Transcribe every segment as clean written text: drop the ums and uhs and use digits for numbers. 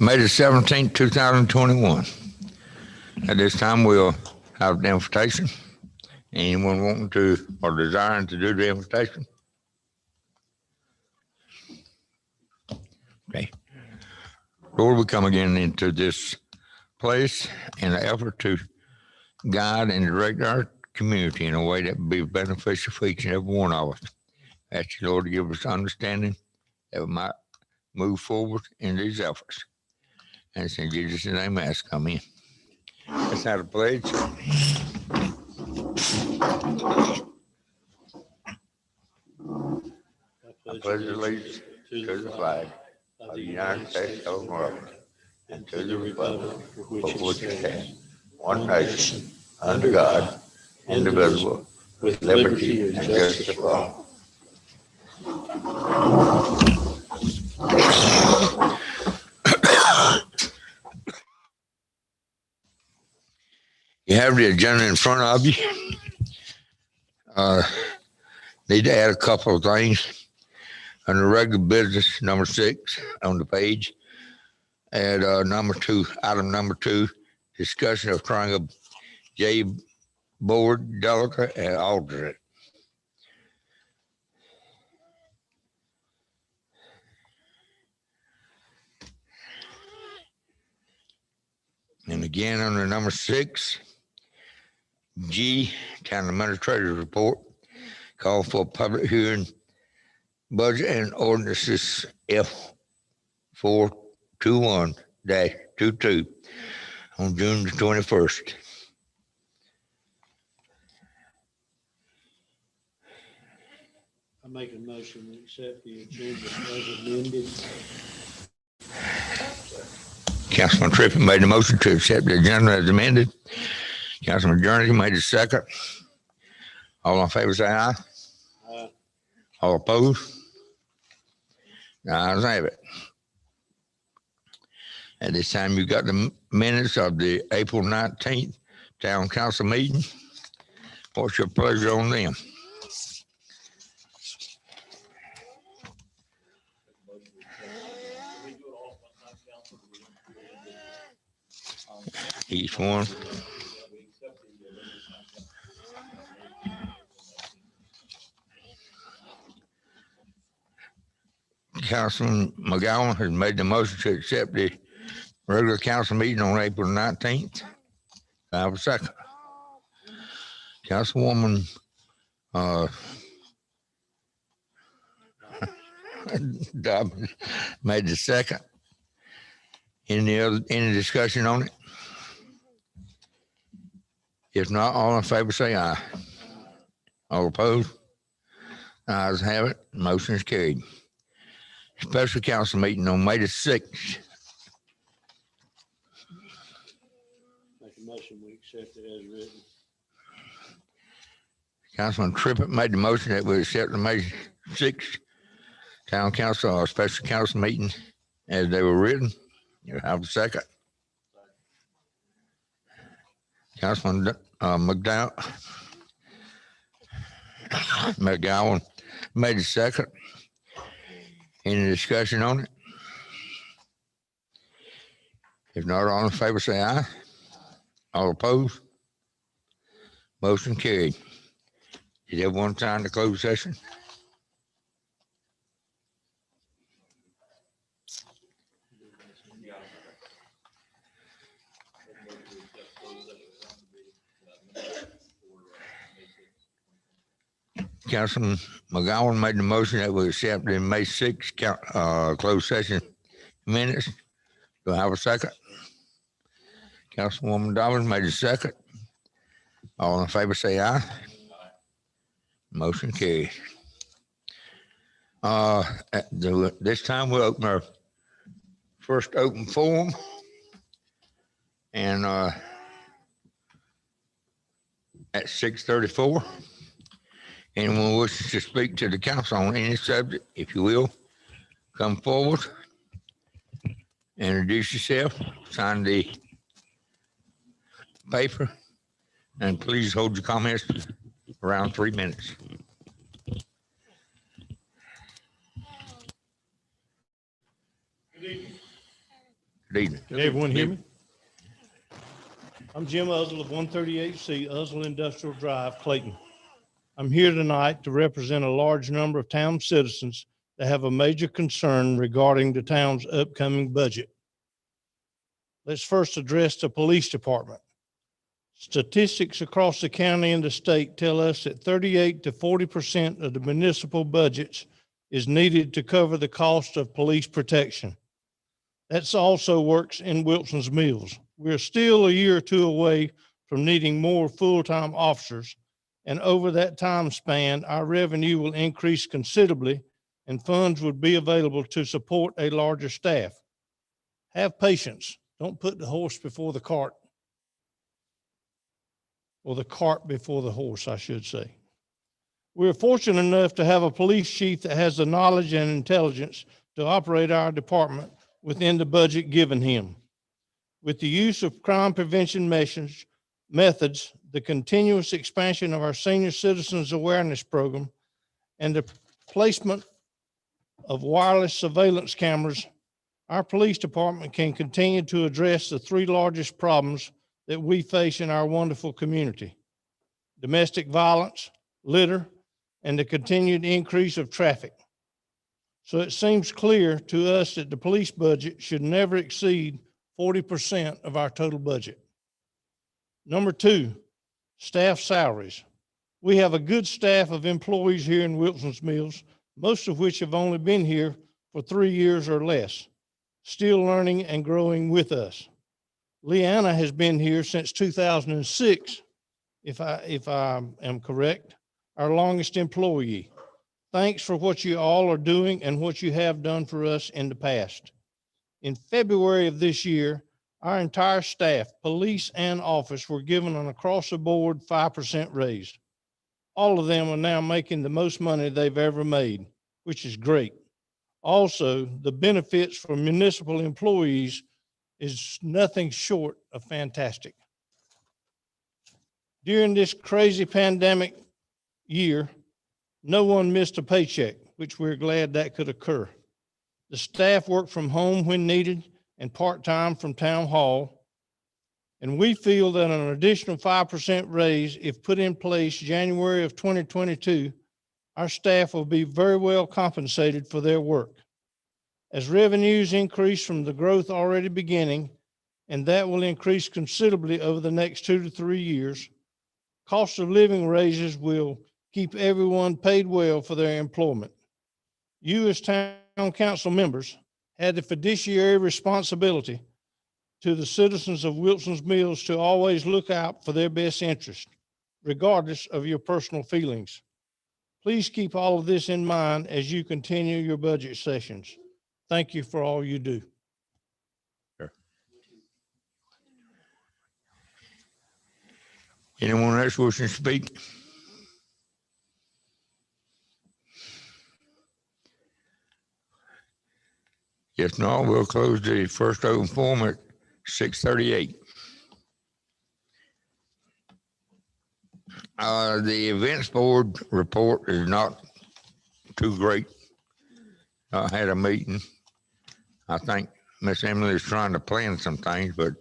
May the 17th, 2021. At this time, we'll have the invitation. Anyone wanting to or desiring to do the invitation? Okay. Lord, we come again into this place in an effort to guide and direct our community in a way that will be beneficial for each and every one of us. Ask you, Lord, to give us understanding that we might move forward in these efforts. And it's in Jesus' name I ask, come in. Let's have a pledge. I pledge allegiance to the flag of the United States of America and to the republic for which it stands, one nation, under God, indivisible, with liberty and justice for all. You have the agenda in front of you. Need to add a couple of things. Under regular business, number 6 on the page. And item number 2, discussion of trying a J board delegate and alternate. And again, under number 6, G, Town Administrator's Report, call for a public hearing, budget and ordinances F421-22 on June the 21st. I make a motion to accept the agenda as amended. Councilman Trippett made the motion to accept the agenda as amended. Councilman Jernigan made the second. All in favor say aye. Aye. All opposed? The ayes have it. At this time, you got the minutes of the April 19th Town Council meeting. What's your pleasure on them? Each one. Councilman McGowan has made the motion to accept the regular council meeting on April 19th. I have a second. Councilwoman Dobbins made the second. Any discussion on it? If not, all in favor say aye. All opposed? Ayes have it. Motion is carried. Special council meeting on May the 6th. Make a motion we accept it as written. Councilman Trippett made the motion that we accept the May 6th Town Council or Special Council meeting as they were written. You have a second. Councilman McGowan made the second. Any discussion on it? If not, all in favor say aye. All opposed? Motion carried. Did everyone sign the closed session? Councilman McGowan made the motion that we accept the May 6th closed session minutes. Do I have a second? Councilwoman Dobbins made the second. All in favor say aye. Motion carries. This time we'll open our first open forum. And at 6:34. Anyone wishes to speak to the council on any subject, if you will, come forward, introduce yourself, sign the paper, and please hold your comments around 3 minutes. Good evening. Can everyone hear me? I'm Jim Uzzle of 138C Uzzle Industrial Drive, Clayton. I'm here tonight to represent a large number of town citizens that have a major concern regarding the town's upcoming budget. Let's first address the police department. Statistics across the county and the state tell us that 38 to 40% of the municipal budgets is needed to cover the cost of police protection. That also works in Wilson's Mills. We're still a year or two away from needing more full-time officers, and over that time span, our revenue will increase considerably and funds would be available to support a larger staff. Have patience. Don't put the horse before the cart. Or the cart before the horse, I should say. We're fortunate enough to have a police chief that has the knowledge and intelligence to operate our department within the budget given him. With the use of crime prevention methods, the continuous expansion of our senior citizens awareness program, and the placement of wireless surveillance cameras, our police department can continue to address the three largest problems that we face in our wonderful community: domestic violence, litter, and the continued increase of traffic. So it seems clear to us that the police budget should never exceed 40% of our total budget. Number two, staff salaries. We have a good staff of employees here in Wilson's Mills, most of which have only been here for 3 years or less, still learning and growing with us. Leanna has been here since 2006, if I am correct, our longest employee. Thanks for what you all are doing and what you have done for us in the past. In February of this year, our entire staff, police and office, were given an across-the-board 5% raise. All of them are now making the most money they've ever made, which is great. Also, the benefits for municipal employees is nothing short of fantastic. During this crazy pandemic year, no one missed a paycheck, which we're glad that could occur. The staff worked from home when needed and part-time from town hall. And we feel that an additional 5% raise, if put in place January of 2022, our staff will be very well compensated for their work. As revenues increase from the growth already beginning, and that will increase considerably over the next 2 to 3 years, cost of living raises will keep everyone paid well for their employment. You as town council members had the fiduciary responsibility to the citizens of Wilson's Mills to always look out for their best interest, regardless of your personal feelings. Please keep all of this in mind as you continue your budget sessions. Thank you for all you do. Sure. Anyone else wishing to speak? If not, we'll close the first open forum at 6:38. The events board report is not too great. I had a meeting. I think Miss Emily is trying to plan some things, but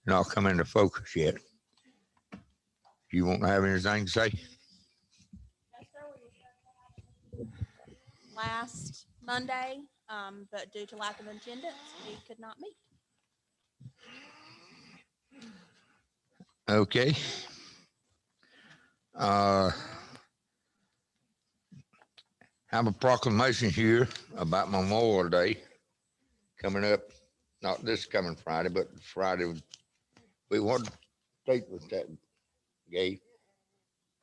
not come into focus yet. You won't have anything to say? Yes, sir. We were last Monday, but due to lack of attendance, we could not meet. Okay. Have a proclamation here about Memorial Day coming up. Not this coming Friday, but Friday. What date was that, Gabe?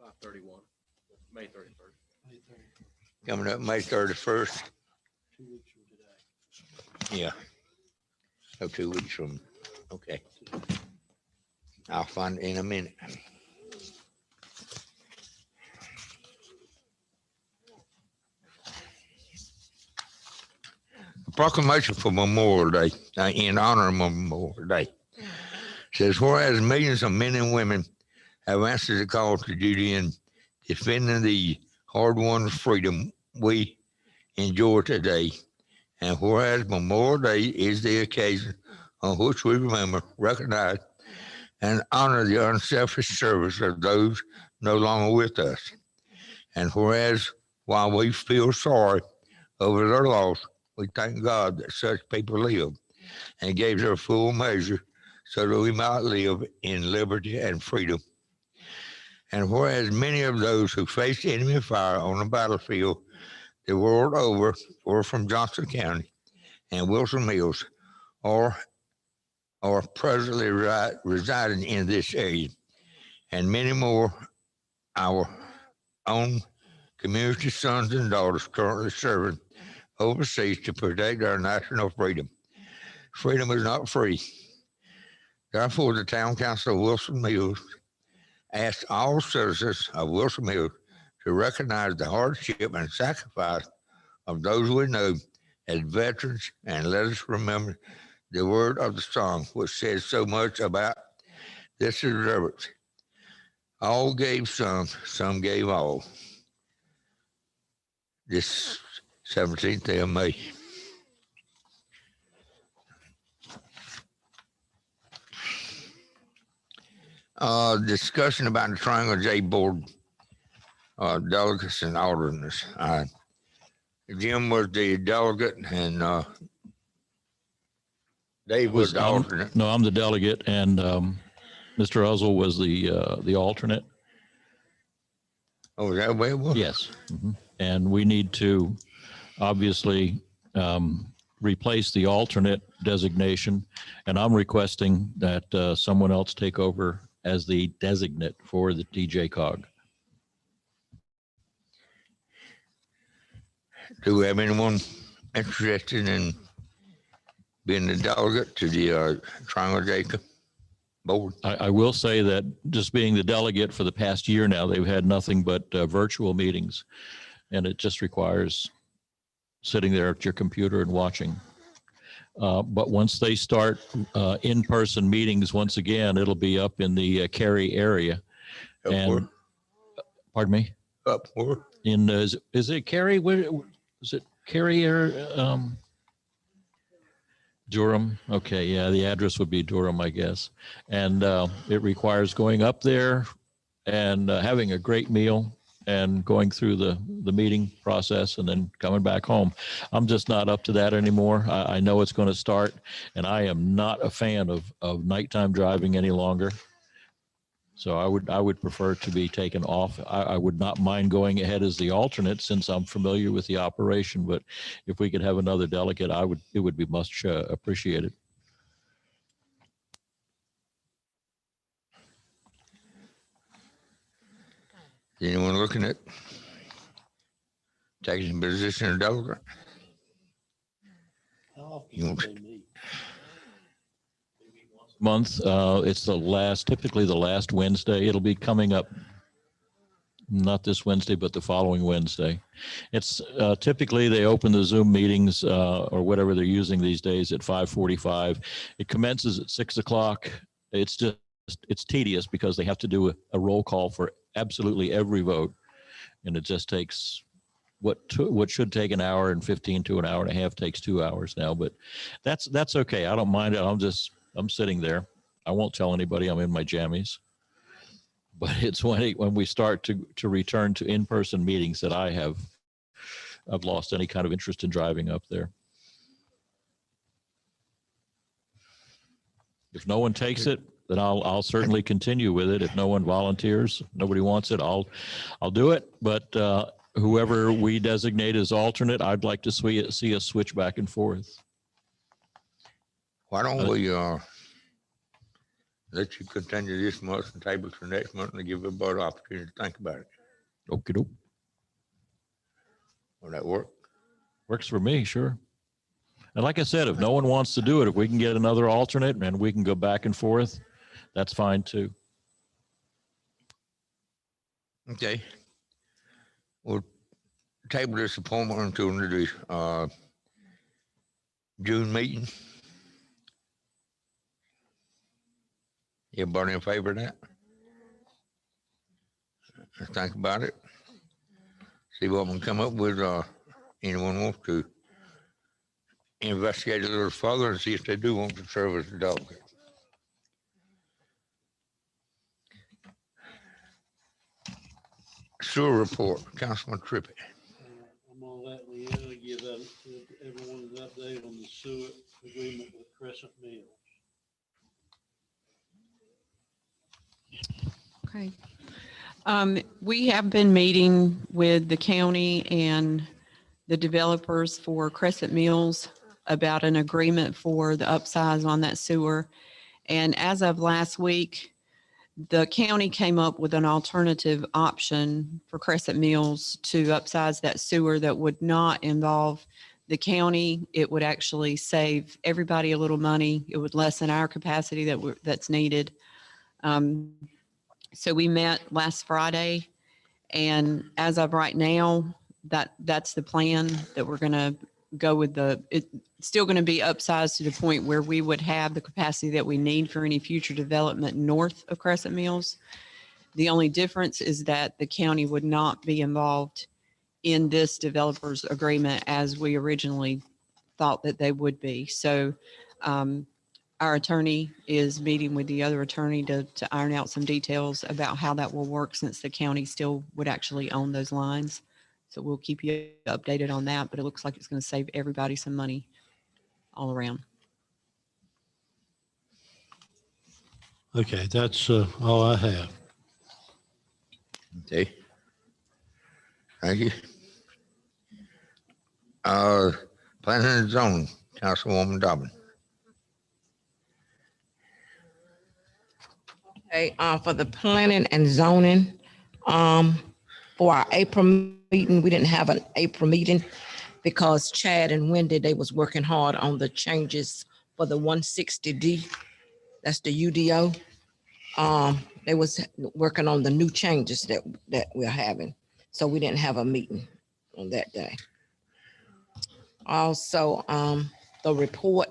5/31, May 31st. Coming up May 31st. 2 weeks from today. Yeah. Oh, 2 weeks from, okay. I'll find it in a minute. Proclamation for Memorial Day, in honor of Memorial Day. Says, whereas millions of men and women have answered the call to duty in defending the hard-won freedom we enjoy today, and whereas Memorial Day is the occasion on which we remember, recognize, and honor the unselfish service of those no longer with us. And whereas while we feel sorry over their loss, we thank God that such people live and gave their full measure so that we might live in liberty and freedom. And whereas many of those who faced enemy fire on the battlefield the world over were from Johnson County and Wilson Mills, or presently residing in this area, and many more our own community sons and daughters currently serving overseas to protect our national freedom. Freedom is not free. Therefore, the Town Council of Wilson Mills asks all citizens of Wilson Mills to recognize the hardship and sacrifice of those we know as veterans, and let us remember the word of the song, which says so much about this observance. All gave some gave all. This 17th day of May. Discussion about the Triangle J Board delegates and alternates. Jim was the delegate, and Dave was the alternate. No, I'm the delegate, and Mr. Uzzle was the alternate. Oh, is that the way it was? Yes. And we need to obviously replace the alternate designation, and I'm requesting that someone else take over as the designate for the DJ cog. Do we have anyone interested in being the delegate to the Triangle J Board? I will say that just being the delegate for the past year now, they've had nothing but virtual meetings, and it just requires sitting there at your computer and watching. But once they start in-person meetings, once again, it'll be up in the Cary area. Upward. And pardon me? Upward. In is it Cary? Where is it? Cary or Durham? Okay, yeah, the address would be Durham, I guess. And it requires going up there and having a great meal and going through the meeting process and then coming back home. I'm just not up to that anymore. I know it's going to start, and I am not a fan of nighttime driving any longer. So I would prefer to be taken off. I would not mind going ahead as the alternate since I'm familiar with the operation, but if we could have another delegate, it would be much appreciated. Anyone looking at taking the position of delegate? You want- Month, it's typically the last Wednesday. It'll be coming up, not this Wednesday, but the following Wednesday. It's typically they open the Zoom meetings or whatever they're using these days at 5:45. It commences at 6 o'clock. It's tedious because they have to do a roll call for absolutely every vote, and it just takes what should take an hour and 15 to an hour and a half takes 2 hours now. But that's okay. I don't mind it. I'm sitting there. I won't tell anybody I'm in my jammies. But it's when we start to return to in-person meetings that I've lost any kind of interest in driving up there. If no one takes it, then I'll certainly continue with it. If no one volunteers, nobody wants it, I'll do it. But whoever we designate as alternate, I'd like to see us switch back and forth. Why don't we let you continue this month and table for next month and give everybody an opportunity to think about it? Okie doke. Will that work? Works for me, sure. And like I said, if no one wants to do it, if we can get another alternate and we can go back and forth, that's fine too. Okay. We'll table this appointment until the June meeting. Everybody in favor of that? Think about it. See what we can come up with. Anyone wants to investigate a little further and see if they do want to serve as a dog. Sewer report, Councilman Trippett. I'm gonna let Leanna give everyone an update on the sewer agreement with Crescent Mills. Okay. We have been meeting with the county and the developers for Crescent Mills about an agreement for the upsize on that sewer. And as of last week, the county came up with an alternative option for Crescent Mills to upsize that sewer that would not involve the county. It would actually save everybody a little money. It would lessen our capacity that's needed. So we met last Friday, and as of right now, that's the plan, that we're going to go with. It's still going to be upsized to the point where we would have the capacity that we need for any future development north of Crescent Mills. The only difference is that the county would not be involved in this developer's agreement as we originally thought that they would be. So our attorney is meeting with the other attorney to iron out some details about how that will work, since the county still would actually own those lines. So we'll keep you updated on that, but it looks like it's going to save everybody some money all around. Okay, that's all I have. Okay. Thank you. Planning and zoning, Councilwoman Dobbin. Okay, for the planning and zoning, for our April meeting, we didn't have an April meeting because Chad and Wendy, they was working hard on the changes for the 160D. That's the UDO. They was working on the new changes that we're having. So we didn't have a meeting on that day. Also, the report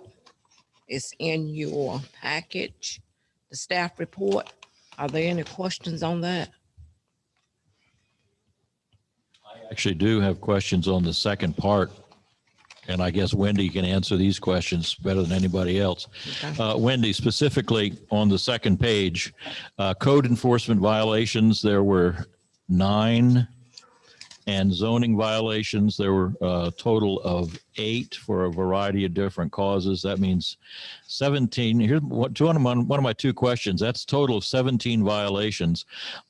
is in your package, the staff report. Are there any questions on that? I actually do have questions on the second part, and I guess Wendy can answer these questions better than anybody else. Okay. Wendy, specifically on the second page, code enforcement violations, there were 9, and zoning violations, there were a total of 8 for a variety of different causes. That means 17. Here's one of my 2 questions. That's a total of 17 violations.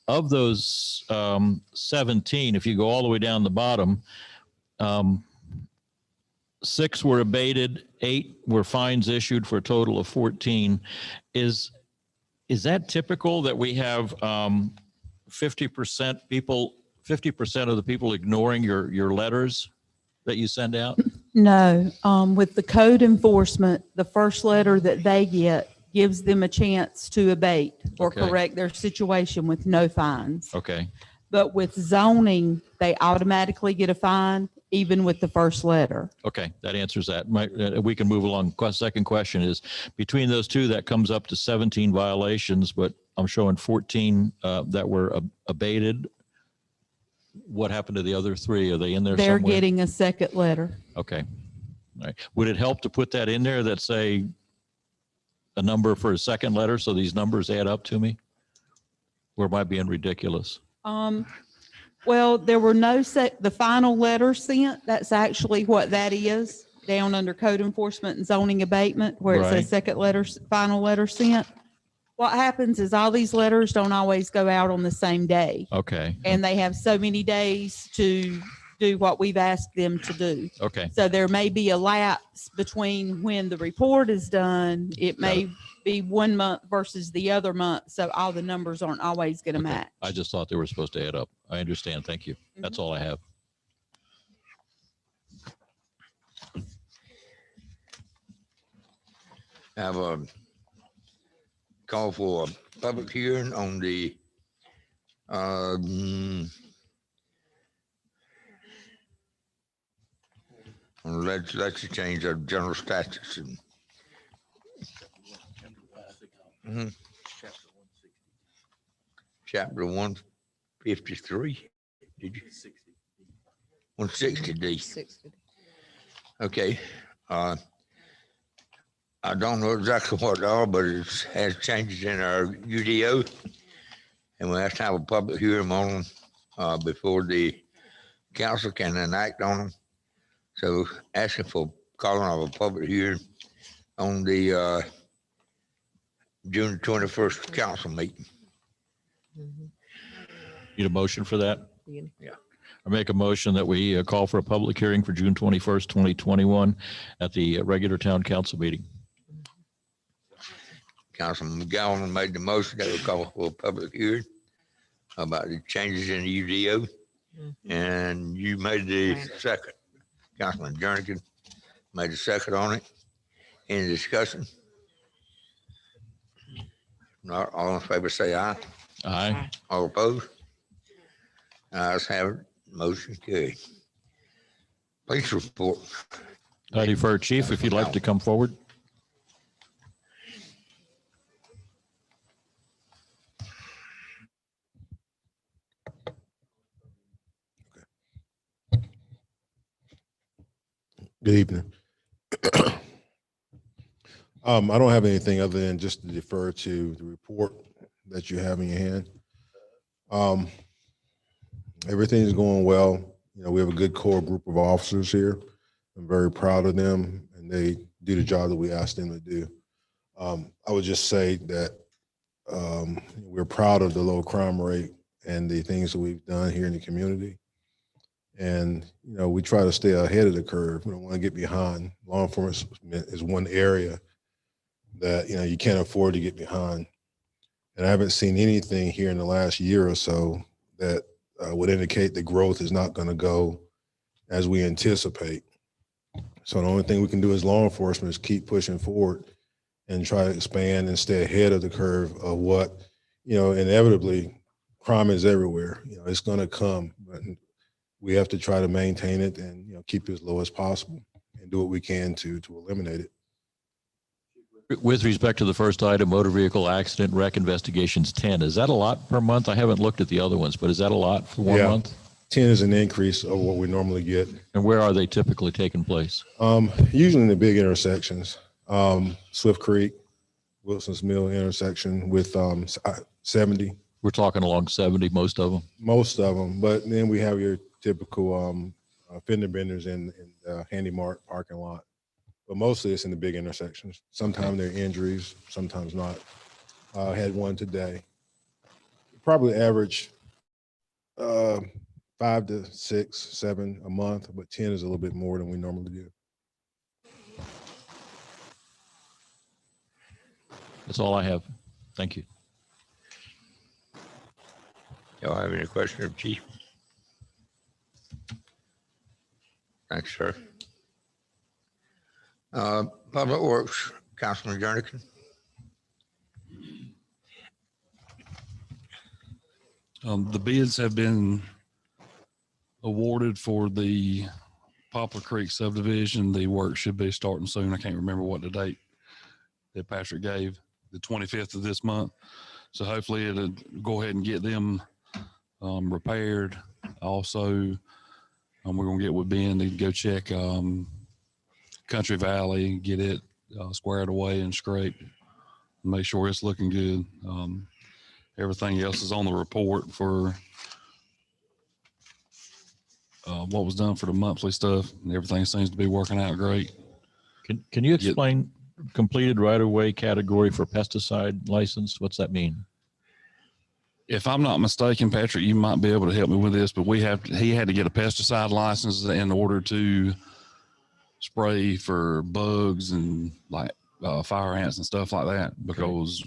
Of those 17, if you go all the way down the bottom, 6 were abated, 8 were fines issued for a total of 14. Is that typical that we have 50% people? 50% of the people ignoring your letters that you send out? No, with the code enforcement, the first letter that they get gives them a chance to abate or Okay. correct their situation with no fines. Okay. But with zoning, they automatically get a fine, even with the first letter. Okay, that answers that. We can move along. Second question is, between those 2, that comes up to 17 violations, but I'm showing 14 that were abated. What happened to the other 3? Are they in there They're somewhere? getting a second letter. Okay. All right. Would it help to put that in there, that say a number for a second letter, so these numbers add up to me? Or am I being ridiculous? Well, there were no the final letter sent. That's actually what that is, down under code enforcement and zoning abatement, where it Right. says second letter, final letter sent. What happens is all these letters don't always go out on the same day, Okay. and they have so many days to do what we've asked them to do. Okay. So there may be a lapse between when the report is done. It may be 1 month versus the other month. So all the numbers aren't always going to Okay. match. I just thought they were supposed to add up. I understand. Thank you. That's all I have. I have a call for a public hearing on the on legislature change of general statutes. And chapter 153. Did you? 160D. 60. Okay. Uh, I don't know exactly what they are, but it has changes in our UDO. And we have to have a public hearing on them before the council can enact on them. So asking for calling of a public hearing on the June 21st council meeting. Need a motion for that? Yeah. I make a motion that we call for a public hearing for June 21st, 2021 at the regular town council meeting. Councilman McGowan made the motion that we call for a public hearing about the changes in the UDO. And you made the second. Councilman Jernigan made the second on it. Any discussion? Not all in favor, say aye. Aye. All opposed? Ayes have it. Motion carried. Police report. I defer, Chief, if you'd like to come forward. Good evening. I don't have anything other than just to defer to the report that you have in your hand. Everything's going well. You know, we have a good core group of officers here. I'm very proud of them, and they do the job that we asked them to do. I would just say that we're proud of the low crime rate and the things that we've done here in the community. And, you know, we try to stay ahead of the curve. We don't want to get behind. Law enforcement is one area that, you know, you can't afford to get behind. And I haven't seen anything here in the last year or so that would indicate the growth is not going to go as we anticipate. So the only thing we can do as law enforcement is keep pushing forward and try to expand and stay ahead of the curve of what, you know, inevitably crime is everywhere. You know, it's going to come, but we have to try to maintain it and, you know, keep it as low as possible and do what we can to eliminate it. With respect to the first item, motor vehicle accident wreck investigations 10, is that a lot per month? I haven't looked at the other ones, but is that a lot for 1 month? 10 is an increase of what we normally get. And where are they typically taking place? Usually in the big intersections, Swift Creek, Wilson's Mill intersection with 70. We're talking along 70, most of them. Most of them, but then we have your typical fender benders in the Handy Mart parking lot. But mostly it's in the big intersections. Sometimes they're injuries, sometimes not. I had one today. Probably average 5 to 6, 7 a month, but 10 is a little bit more than we normally do. That's all I have. Thank you. Y'all have any questions of Chief? Thanks, sir. Public Works, Councilman Jernigan. The bids have been awarded for the Poplar Creek subdivision. The work should be starting soon. I can't remember what the date that Patrick gave, the 25th of this month. So hopefully it'll go ahead and get them repaired. Also, we're going to get with Ben to go check Country Valley, get it squared away and scraped, make sure it's looking good. Everything else is on the report for what was done for the monthly stuff, and everything seems to be working out great. Can you explain completed right-of-way category for pesticide license? What's that mean? If I'm not mistaken, Patrick, you might be able to help me with this, but he had to get a pesticide license in order to spray for bugs and like fire ants and stuff like that, because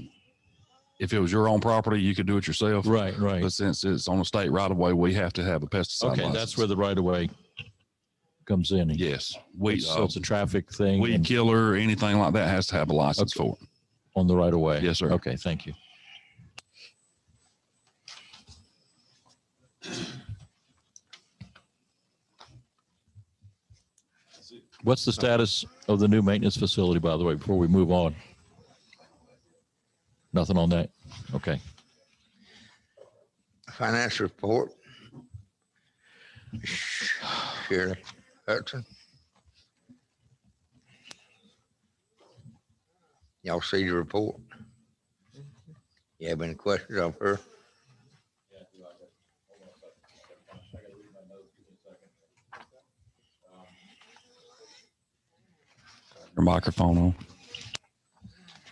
if it was your own property, you could do it yourself. Right. But since it's on a state right of way, we have to have a pesticide license. That's where the right of way comes in. Yes. So it's a traffic thing. Weed killer, anything like that has to have a license for it. On the right of way. Yes, sir. Okay, thank you. What's the status of the new maintenance facility, by the way, before we move on? Nothing on that? Okay. Finance report. Shirley Hudson. Y'all see the report? You have any questions of her? Your microphone on.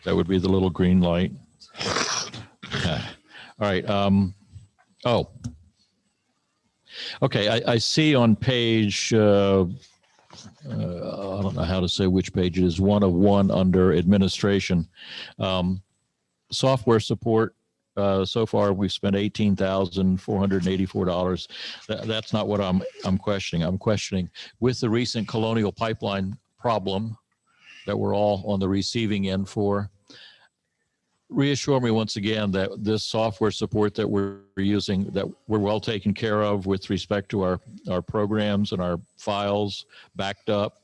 That would be the little green light. All right. Oh. Okay. I see on page, I don't know how to say which page it is, 1 of 1 under administration. Software support. So far, we've spent $18,484. That's not what I'm questioning. I'm questioning with the recent Colonial Pipeline problem that we're all on the receiving end for. Reassure me once again that this software support that we're using, that we're well taken care of with respect to our programs and our files backed up,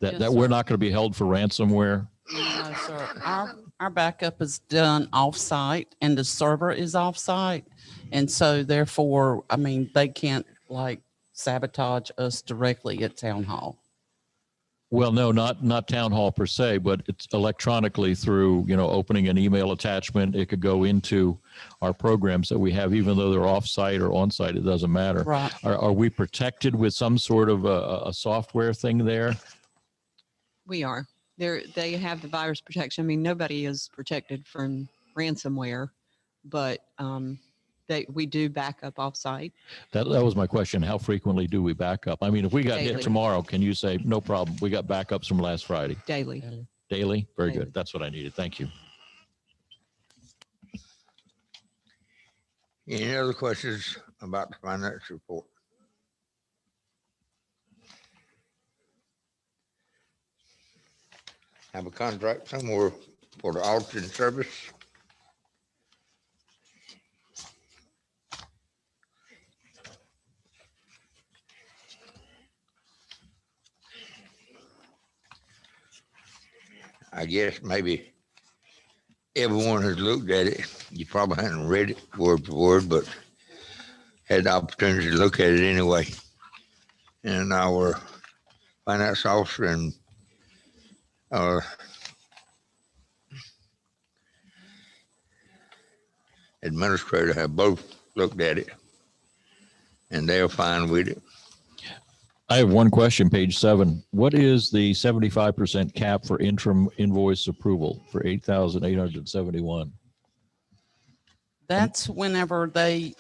that Yes, we're sir. not going to be held for ransomware. No, sir. Our backup is done off-site and the server is off-site. And so therefore, I mean, they can't like sabotage us directly at town hall. Well, no, not town hall per se, but it's electronically through, opening an email attachment. It could go into our programs that we have, even though they're off-site or on-site, it doesn't matter. Right. Are we protected with some sort of a software thing there? We are. They have the virus protection. I mean, nobody is protected from ransomware, but we do back up offsite. That was my question. How frequently do we back up? I mean, if we got hit Daily. tomorrow, can you say, no problem, we got backups from last Friday? Daily. Daily? Very Daily. good. That's what I needed. Thank you. Any other questions about the finance report? Have a contract somewhere for the auditing service? I guess maybe everyone has looked at it. You probably hadn't read it word for word, but had the opportunity to look at it anyway. And our finance officer and administrator have both looked at it, and they're fine with it. I have one question, page 7. What is the 75% cap for interim invoice approval for 8,871? That's whenever they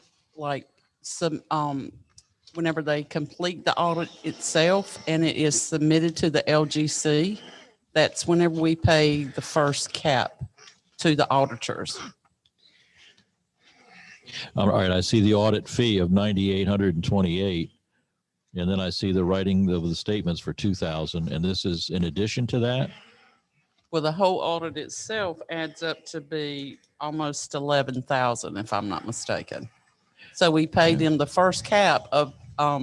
whenever they complete the audit itself and it is submitted to the LGC, that's whenever we pay the first cap to the auditors. All right, I see the audit fee of 9,828. And then I see the writing of the statements for 2,000. And this is in addition to that? Well, the whole audit itself adds up to be almost 11,000, if I'm not mistaken. So we paid them the first cap of a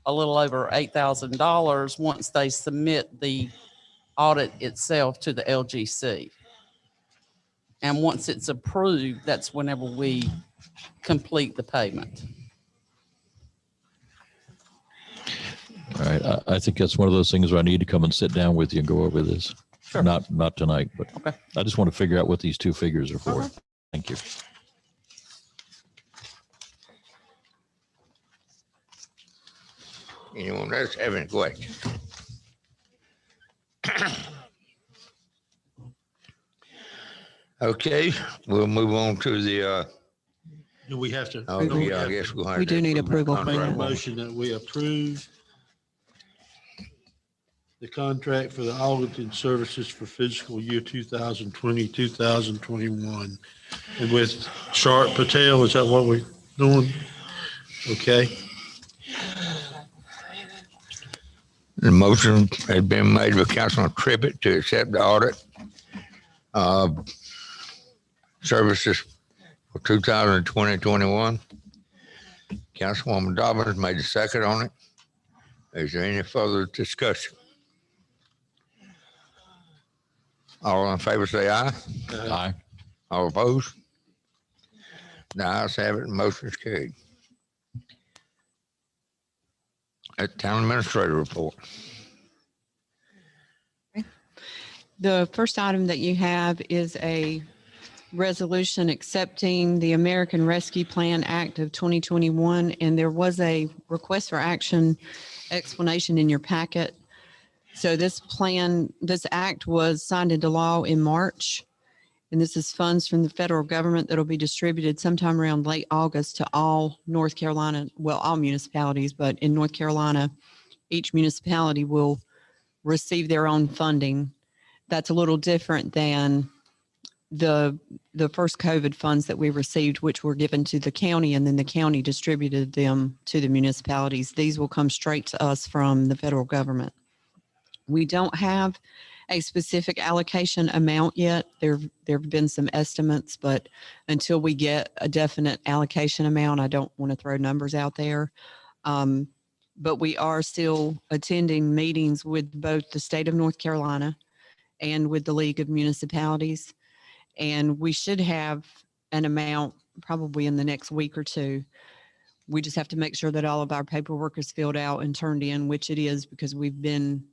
little over $8,000 once they submit the audit itself to the LGC. And once it's approved, that's whenever we complete the payment. All right, I think that's one of those things where I need to come and sit down with you and go over this. Sure. Not tonight, but Okay. I just want to figure out what these two figures are for. Okay. Thank you. Anyone else have any questions? Okay, we'll move on to the, Do we have to? oh, yeah, I guess we'll have We to do need approve the approval. Make a contract. motion that we approve the contract for the audited services for fiscal year 2020, 2021. And with Sharp Patel, is that what we're doing? Okay. The motion has been made by Councilman Trippett to accept the audit services for 2020-21. Councilwoman Dobbins made the second on it. Is there any further discussion? All in favor say aye. Aye. All opposed? The ayes have it, motion is carried. At Town Administrator report. The first item that you have is a resolution accepting the American Rescue Plan Act of 2021, and there was a request for action explanation in your packet. So this act was signed into law in March, and this is funds from the federal government that will be distributed sometime around late August to all North Carolina, well, all municipalities, but in North Carolina, each municipality will receive their own funding. That's a little different than the first COVID funds that we received, which were given to the county, and then the county distributed them to the municipalities. These will come straight to us from the federal government. We don't have a specific allocation amount yet. There have been some estimates, but until we get a definite allocation amount, I don't want to throw numbers out there. But we are still attending meetings with both the state of North Carolina and with the League of Municipalities. And we should have an amount probably in the next week or two. We just have to make sure that all of our paperwork is filled out and turned in, which it is, because we've been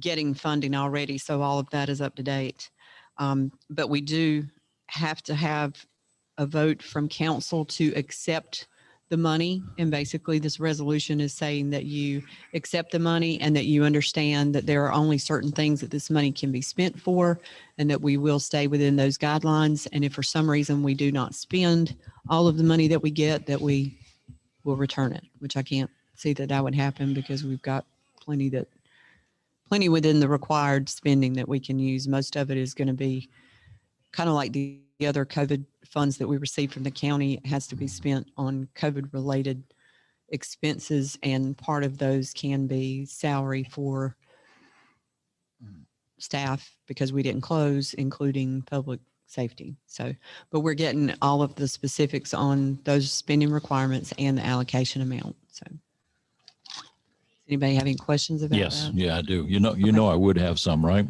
getting funding already. So all of that is up to date. But we do have to have a vote from council to accept the money. And basically this resolution is saying that you accept the money and that you understand that there are only certain things that this money can be spent for, and that we will stay within those guidelines. And if for some reason we do not spend all of the money that we get, that we will return it, which I can't see that would happen, because we've got plenty within the required spending that we can use. Most of it is going to be kind of like the other COVID funds that we receive from the county. It has to be spent on COVID related expenses, and part of those can be salary for staff because we didn't close, including public safety. So, but we're getting all of the specifics on those spending requirements and the allocation amount. So anybody have any questions about Yes, that? yeah, I do. You know, I would have some, right?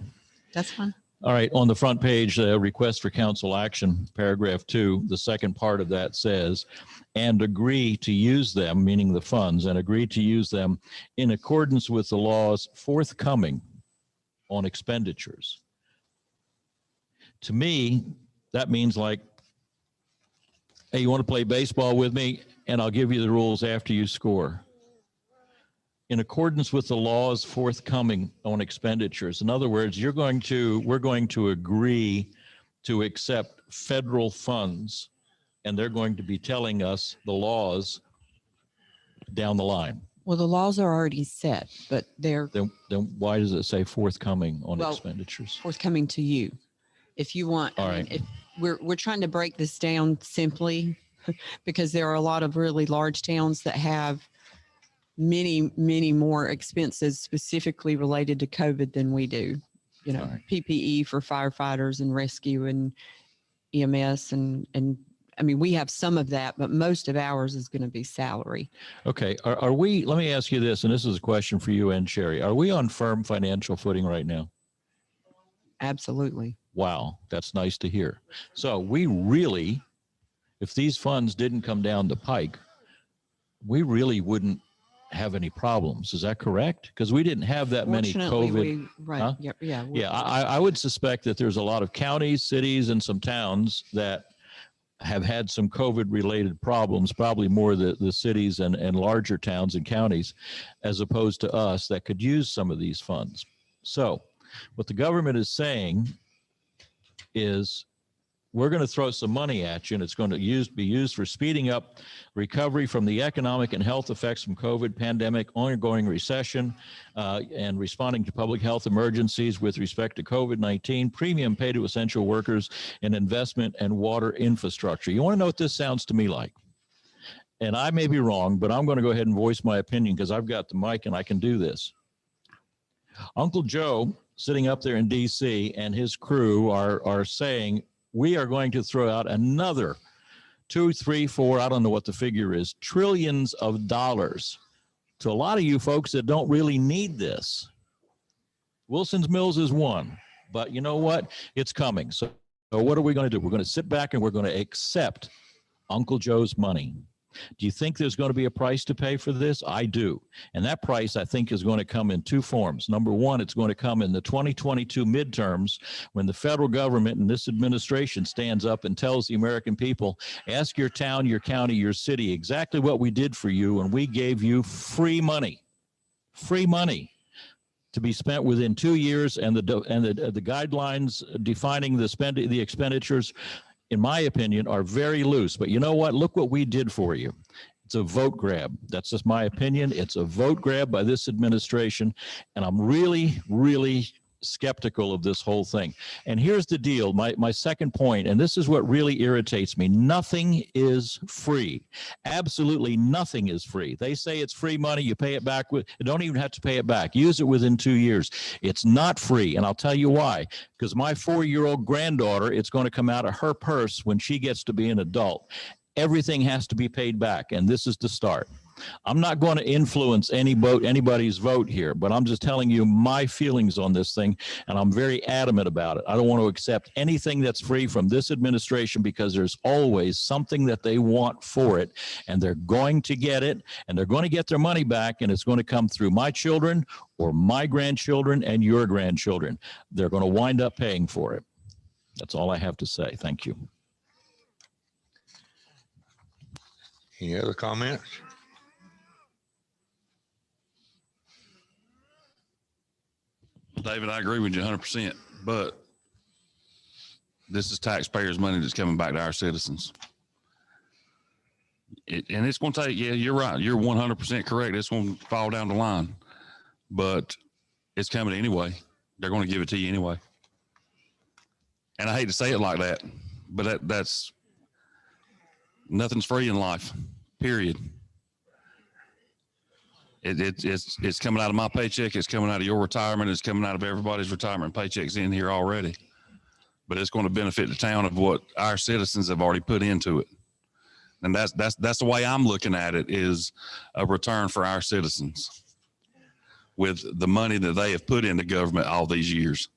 That's fine. All right, on the front page, request for council action, paragraph 2, the second part of that says, and agree to use them, meaning the funds, and agree to use them in accordance with the laws forthcoming on expenditures. To me, that means like, hey, you want to play baseball with me? And I'll give you the rules after you score. In accordance with the laws forthcoming on expenditures. In other words, we're going to agree to accept federal funds, and they're going to be telling us the laws down the line. Well, the laws are already set, but they're Then why does it say forthcoming on expenditures? forthcoming to you. If you want, All I mean, right. if we're trying to break this down simply because there are a lot of really large towns that have many more expenses specifically related to COVID than we do. You know, All right. PPE for firefighters and rescue and EMS and I mean, we have some of that, but most of ours is going to be salary. Okay, are we, let me ask you this, and this is a question for you and Sherry. Are we on firm financial footing right now? Absolutely. Wow, that's nice to hear. So we really, if these funds didn't come down the pike, we really wouldn't have any problems. Is that correct? Because we didn't have that many COVID. Right. Huh? Yeah, I would suspect that there's a lot of counties, cities, and some towns that have had some COVID related problems, probably more the cities and larger towns and counties, as opposed to us that could use some of these funds. So what the government is saying is we're going to throw some money at you, and it's going to be used for speeding up recovery from the economic and health effects from COVID pandemic, ongoing recession, and responding to public health emergencies with respect to COVID-19, premium pay to essential workers, and investment and water infrastructure. You want to know what this sounds to me like? And I may be wrong, but I'm going to go ahead and voice my opinion because I've got the mic and I can do this. Uncle Joe, sitting up there in DC, and his crew are saying, we are going to throw out another 2, 3, 4, I don't know what the figure is, trillions of dollars to a lot of you folks that don't really need this. Wilson's Mills is one, but you know what? It's coming. So what are we going to do? We're going to sit back and we're going to accept Uncle Joe's money. Do you think there's going to be a price to pay for this? I do. And that price, I think, is going to come in two forms. Number one, it's going to come in the 2022 midterms when the federal government and this administration stands up and tells the American people, ask your town, your county, your city exactly what we did for you, and we gave you free money to be spent within 2 years, and the guidelines defining the expenditures, in my opinion, are very loose. But you know what? Look what we did for you. It's a vote grab. That's just my opinion. It's a vote grab by this administration, and I'm really, really skeptical of this whole thing. And here's the deal, my second point, and this is what really irritates me. Nothing is free. Absolutely nothing is free. They say it's free money. You pay it back. You don't even have to pay it back. Use it within 2 years. It's not free. And I'll tell you why. Because my 4-year-old granddaughter, it's going to come out of her purse when she gets to be an adult. Everything has to be paid back. And this is the start. I'm not going to influence anybody's vote here, but I'm just telling you my feelings on this thing, and I'm very adamant about it. I don't want to accept anything that's free from this administration because there's always something that they want for it, and they're going to get it, and they're going to get their money back, and it's going to come through my children or my grandchildren and your grandchildren. They're going to wind up paying for it. That's all I have to say. Thank you. Any other comments? David, I agree with you 100%, but this is taxpayers' money that's coming back to our citizens. And it's going to take, yeah, you're right. You're 100% correct. It's going to fall down the line, but it's coming anyway. They're going to give it to you anyway. And I hate to say it like that, but that's nothing's free in life, period. It's coming out of my paycheck. It's coming out of your retirement. It's coming out of everybody's retirement paychecks in here already. But it's going to benefit the town of what our citizens have already put into it. And that's the way I'm looking at it, is a return for our citizens with the money that they have put into government all these years.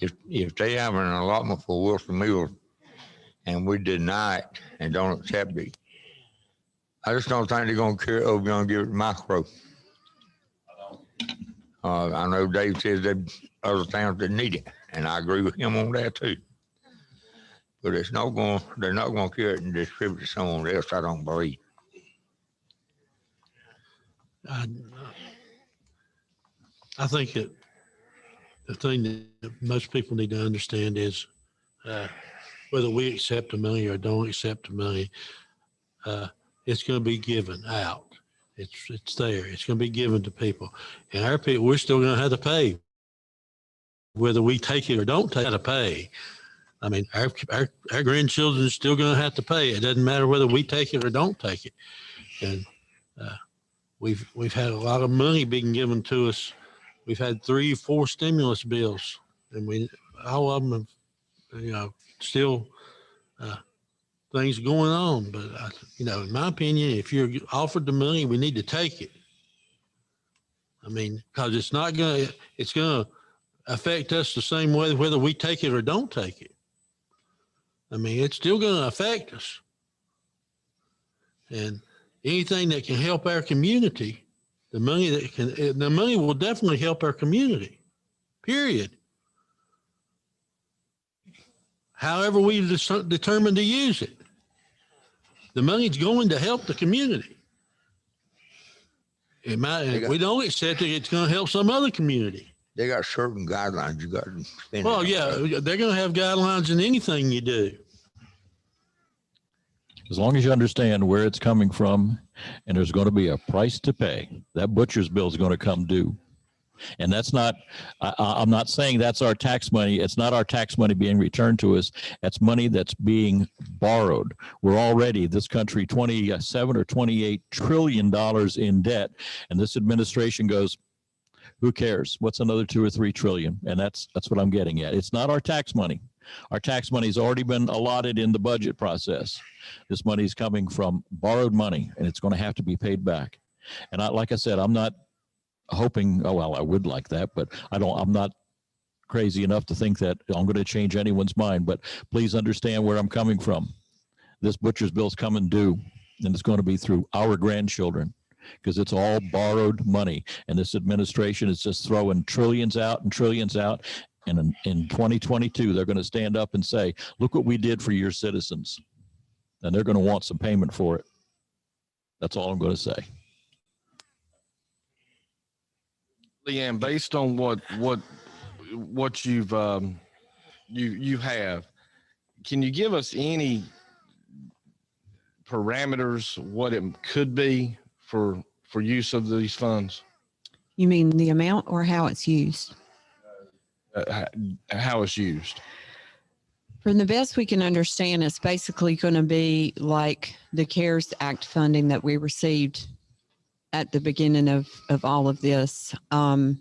If they have an allotment for Wilson Mills and we deny it and don't accept it, I just don't think they're going to care. Oh, we're going to give it to Micro. I know Dave says there's other towns that need it, and I agree with him on that too. But they're not going to carry it and distribute it to someone else, I don't believe. I think that the thing that most people need to understand is whether we accept the money or don't accept the money, it's going to be given out. It's there. It's going to be given to people. And our people, we're still going to have to pay. Whether we take it or don't take it, to pay. I mean, our grandchildren are still going to have to pay. It doesn't matter whether we take it or don't take it. And we've had a lot of money being given to us. We've had 3 or 4 stimulus bills, and all of them have, still things going on. But in my opinion, if you're offered the money, we need to take it. I mean, because it's going to affect us the same way whether we take it or don't take it. I mean, it's still going to affect us. And anything that can help our community, the money will definitely help our community, period. However we determine to use it, the money's going to help the community. If we don't accept it, it's going to help some other community. They got certain guidelines you got to spend. Well, yeah, they're going to have guidelines in anything you do. As long as you understand where it's coming from, and there's going to be a price to pay, that butcher's bill is going to come due. And that's not, I'm not saying that's our tax money. It's not our tax money being returned to us. That's money that's being borrowed. We're already, this country, $27 or $28 trillion in debt. And this administration goes, who cares? What's another 2 or 3 trillion? And that's what I'm getting at. It's not our tax money. Our tax money has already been allotted in the budget process. This money is coming from borrowed money, and it's going to have to be paid back. And like I said, I'm not hoping, oh, well, I would like that, but I'm not crazy enough to think that I'm going to change anyone's mind. But please understand where I'm coming from. this butcher's bill's coming due, and it's going to be through our grandchildren because it's all borrowed money. And this administration is just throwing trillions out and trillions out. And in 2022, they're going to stand up and say, look what we did for your citizens. And they're going to want some payment for it. That's all I'm going to say. Leanne, based on what you've you have, can you give us any parameters what it could be for use of these funds? You mean the amount or how it's used? How it's used? From the best we can understand, it's basically going to be like the CARES Act funding that we received at the beginning of all of this. But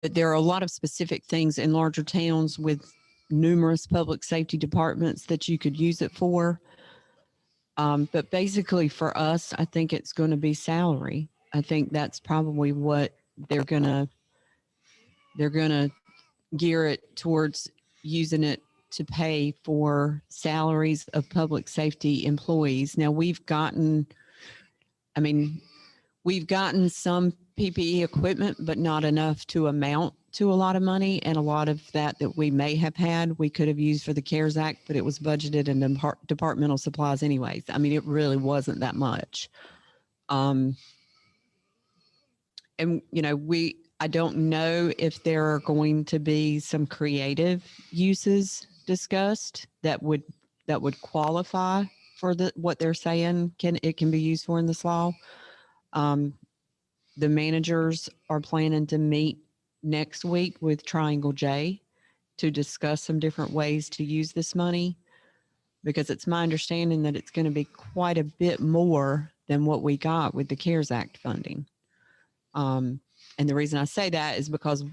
there are a lot of specific things in larger towns with numerous public safety departments that you could use it for. But basically for us, I think it's going to be salary. I think that's probably what they're going to gear it towards, using it to pay for salaries of public safety employees. Now we've gotten some PPE equipment, but not enough to amount to a lot of money. And a lot of that we may have had, we could have used for the CARES Act, but it was budgeted in departmental supplies anyways. I mean, it really wasn't that much. And I don't know if there are going to be some creative uses discussed that would qualify for what they're saying it can be used for in this law. The managers are planning to meet next week with Triangle J to discuss some different ways to use this money, because it's my understanding that it's going to be quite a bit more than what we got with the CARES Act funding. And the reason I say that is because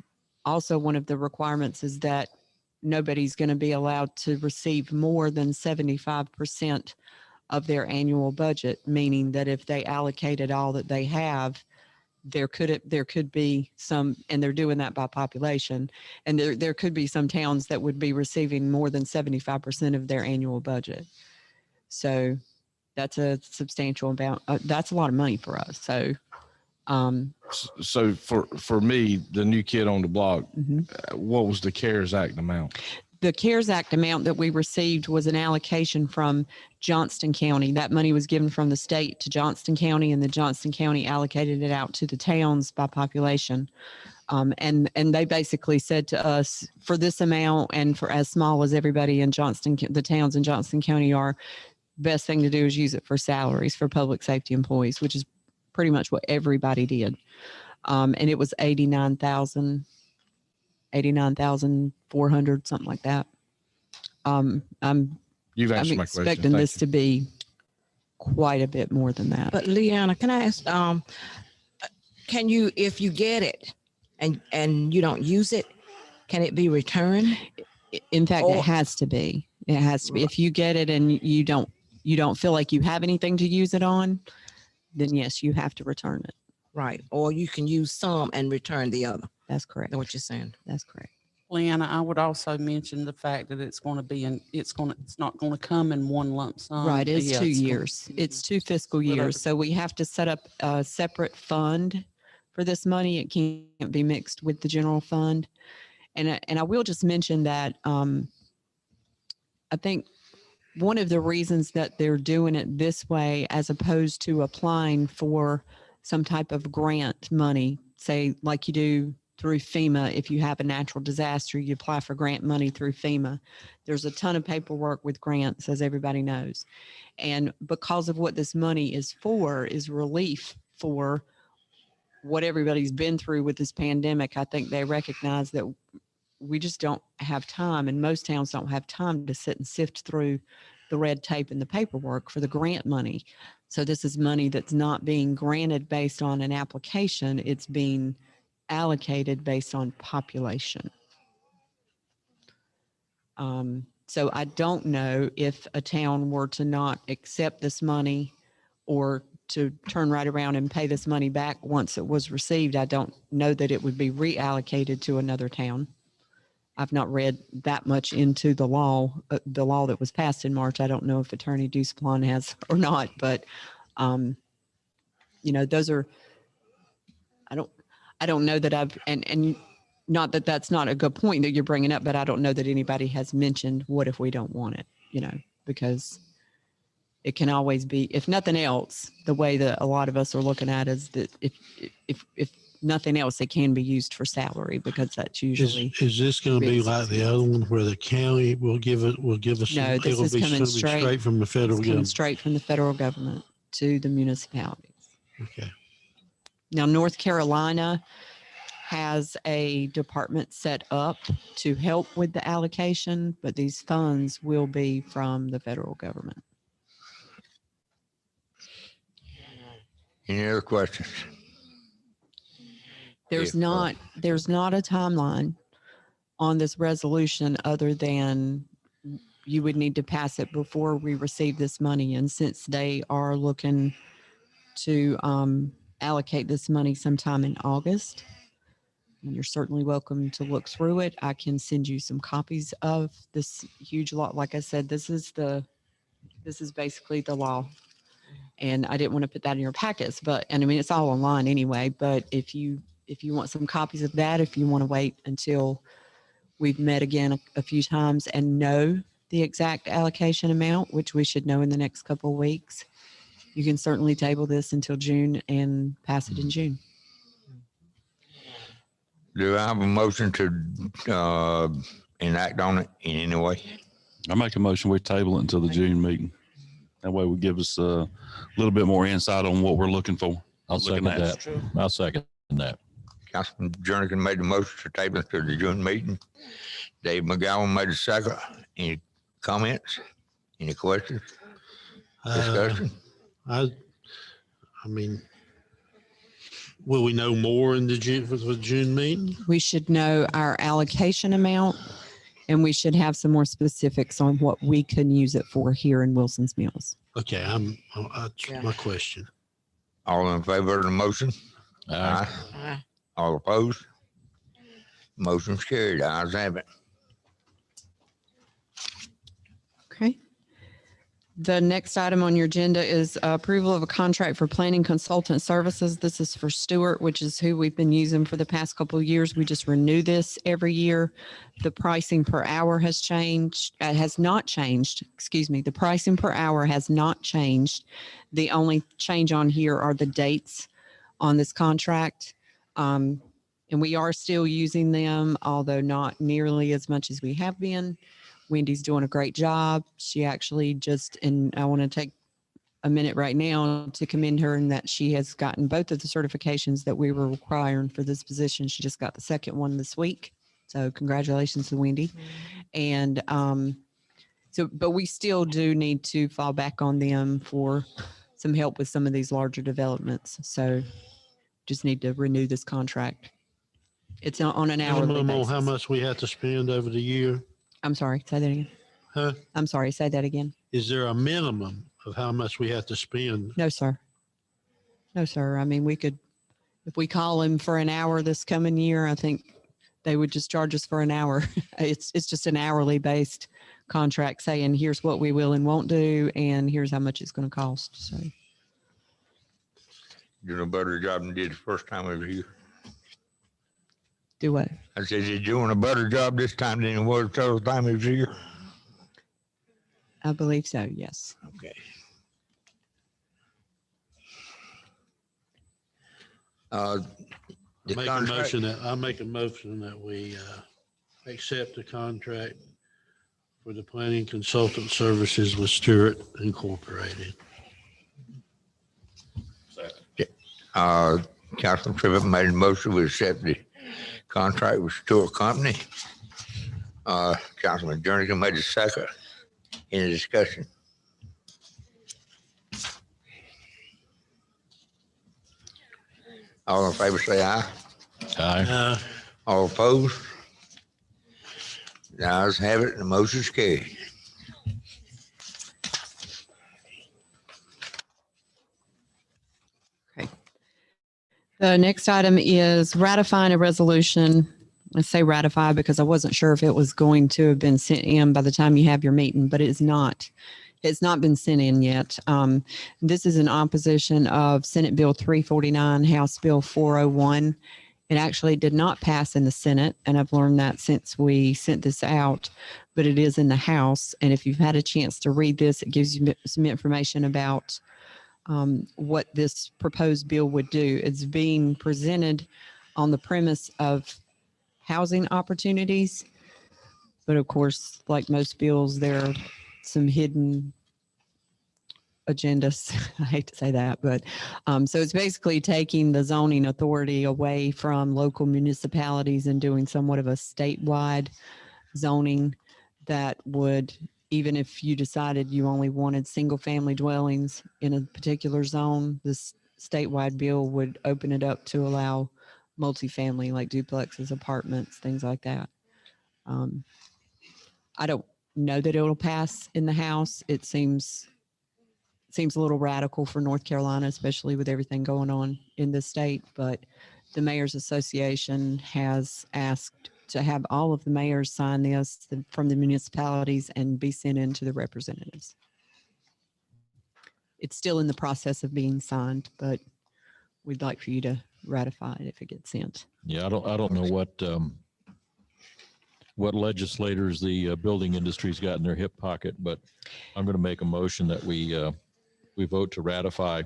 also one of the requirements is that nobody's going to be allowed to receive more than 75% of their annual budget, meaning that if they allocated all that they have, there could be some, and they're doing that by population, and there could be some towns that would be receiving more than 75% of their annual budget. So that's a substantial amount. That's a lot of money for us. So so for me, the new kid on the block, what was the CARES Act amount? The CARES Act amount that we received was an allocation from Johnston County. That money was given from the state to Johnston County, and the Johnston County allocated it out to the towns by population. And they basically said to us, for this amount and for as small as everybody in the towns in Johnston County are, best thing to do is use it for salaries for public safety employees, which is pretty much what everybody did. And it was 89,400, something like that. You've answered I'm my question. expecting this to be quite a bit more than that. But Leanna, can I ask, can you, if you get it and you don't use it, can it be returned? In fact, it has to be. It has to be. If you get it and you don't feel like you have anything to use it on, then yes, you have to return it. Right. Or you can use some and return the other. That's correct. That's what you're saying. That's correct. Leanna, I would also mention the fact that it's not going to come in one lump sum. Right. It's Yeah, 2 it's years. It's 2 fiscal years. So we have to set up a separate fund for this money. It can't be mixed with the general fund. And I will just mention that I think one of the reasons that they're doing it this way, as opposed to applying for some type of grant money, say like you do through FEMA. If you have a natural disaster, you apply for grant money through FEMA. There's a ton of paperwork with grants, as everybody knows. And because of what this money is for, is relief for what everybody's been through with this pandemic, I think they recognize that we just don't have time, and most towns don't have time to sit and sift through the red tape and the paperwork for the grant money. So this is money that's not being granted based on an application. It's being allocated based on population. So I don't know if a town were to not accept this money or to turn right around and pay this money back once it was received. I don't know that it would be reallocated to another town. I've not read that much into the law that was passed in March. I don't know if Attorney Dusplon has or not, but, those are, I don't know that and not that that's not a good point that you're bringing up, but I don't know that anybody has mentioned what if we don't want it, because it can always be, if nothing else, the way that a lot of us are looking at is that if nothing else, it can be used for salary because that's usually. Is this going to be like the other one where the county will give us? No, this is coming straight from the federal It's coming government. straight from the federal government to the municipalities. Okay. Now, North Carolina has a department set up to help with the allocation, but these funds will be from the federal government. Any other questions? There's not a timeline on this resolution other than you would need to pass it before we receive this money. And since they are looking to allocate this money sometime in August, and you're certainly welcome to look through it. I can send you some copies of this huge law. Like I said, this is basically the law. And I didn't want to put that in your packets, and I mean, it's all online anyway, but if you want some copies of that, if you want to wait until we've met again a few times and know the exact allocation amount, which we should know in the next couple of weeks, you can certainly table this until June and pass it in June. Do I have a motion to enact on it in any way? I make a motion, we table it until the June meeting. That way we give us a little bit more insight on what we're looking for. I'll second that. I'll second that. Councilman Jernigan made the motion to table it to the June meeting. Dave McGowan made the second. Any comments? Any questions? Discussion? I mean, will we know more in the June meeting? We should know our allocation amount, and we should have some more specifics on what we can use it for here in Wilson's Mills. Okay, that's my question. All in favor of the motion? Aye. All opposed? Motion's carried. Ayes have it. Okay. The next item on your agenda is approval of a contract for planning consultant services. This is for Stewart, which is who we've been using for the past couple of years. We just renew this every year. The pricing per hour has changed. Has not changed. Excuse me. The pricing per hour has not changed. The only change on here are the dates on this contract. And we are still using them, although not nearly as much as we have been. Wendy's doing a great job. She actually and I want to take a minute right now to commend her in that she has gotten both of the certifications that we were requiring for this position. She just got the second one this week. So congratulations to Wendy. And but we still do need to fall back on them for some help with some of these larger developments. So just need to renew this contract. It's on an hourly basis. How much we have to spend over the year? I'm sorry, say that again. Huh? I'm sorry, say that again. Is there a minimum of how much we have to spend? No, sir. No, sir. I mean, we could, if we call him for an hour this coming year, I think they would just charge us for an hour. It's just an hourly based contract saying, here's what we will and won't do, and here's how much it's going to cost. So. Doing a better job than did the first time over here. Do what? I said, you're doing a better job this time than it was the other time it was here. I believe so, yes. Okay. I'll make a motion that we accept the contract for the planning consultant services with Stewart Incorporated. Councilman Tribbett made a motion to accept the contract with Stewart Company. Councilman Jernigan made a second. Any discussion? All in favor say aye. Aye. All opposed? The ayes have it, and the motion's carried. The next item is ratifying a resolution I say ratify because I wasn't sure if it was going to have been sent in by the time you have your meeting, but it is not. It's not been sent in yet. This is in opposition of Senate Bill 349, House Bill 401. It actually did not pass in the Senate, and I've learned that since we sent this out, but it is in the House. And if you've had a chance to read this, it gives you some information about what this proposed bill would do. It's being presented on the premise of housing opportunities. But of course, like most bills, there are some hidden agendas. I hate to say that, but so it's basically taking the zoning authority away from local municipalities and doing somewhat of a statewide zoning that would, even if you decided you only wanted single family dwellings in a particular zone, this statewide bill would open it up to allow multifamily like duplexes, apartments, things like that. I don't know that it'll pass in the House. It seems a little radical for North Carolina, especially with everything going on in the state. But the Mayor's Association has asked to have all of the mayors sign this from the municipalities and be sent in to the representatives. It's still in the process of being signed, but we'd like for you to ratify it if it gets sent. Yeah, I don't know what legislators the building industry's got in their hip pocket, but I'm going to make a motion that we vote to ratify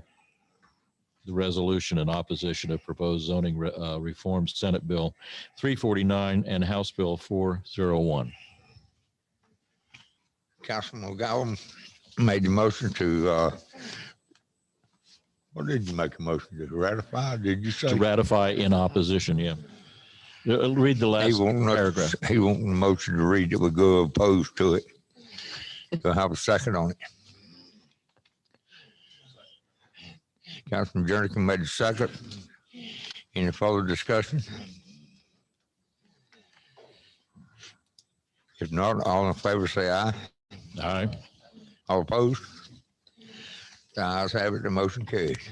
the resolution in opposition of proposed zoning reform, Senate Bill 349 and House Bill 401. Councilman McGowan made the motion to, what did you make a motion to ratify? Did you say? To ratify in opposition, yeah. Read the last paragraph. He wanted the motion to read that we go opposed to it. Do I have a second on it? Councilman Jernigan made a second. Any further discussion? If not, all in favor say aye. Aye. All opposed? The ayes have it, the motion carries.